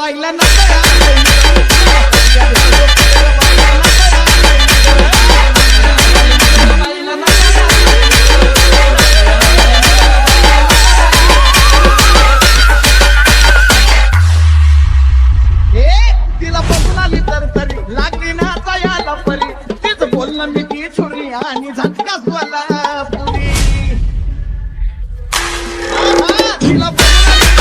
बाईला तिला बघून आली तर तरी लागली नाचा याला परी तीच बोलणं मी ती छोरी आणि झटकाच मला पुरी तिला बघून आली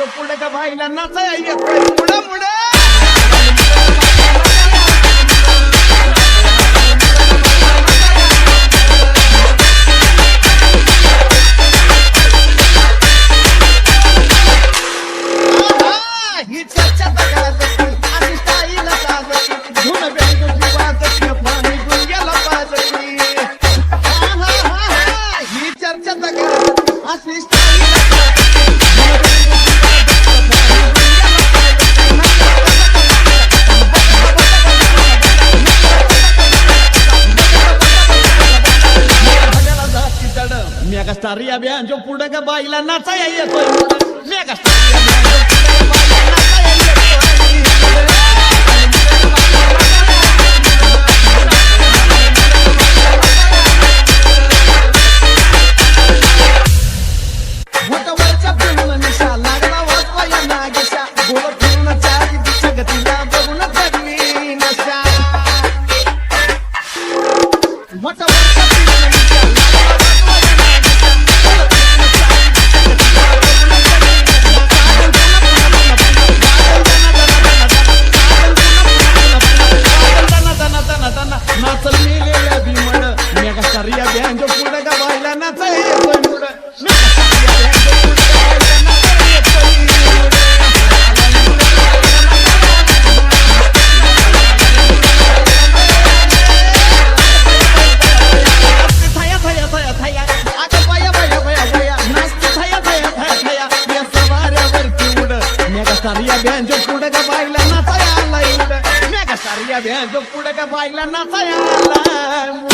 पुढे का बाईला नाचा पुढे पुढे ही चर्चा आणि स्टाईला साजती धुन बँकेची वाजती पाणी गुंग्याला पाजती ही चर्चा अशी मेगा स्टार या बयान जो पुढे का बाईला नाचा येतोय मेगा निशा लागला वाचवा या नागेशा बोलत फिरून चारी दिशा गतीला बघून जगली नशा मेगा बयान जो पुढे का बाईला नाचा येतोय सारिया बहन जो पुढे का बाईला नाचायला येईल मेगा सारिया बहन जो पुढे का बाईला नाचायला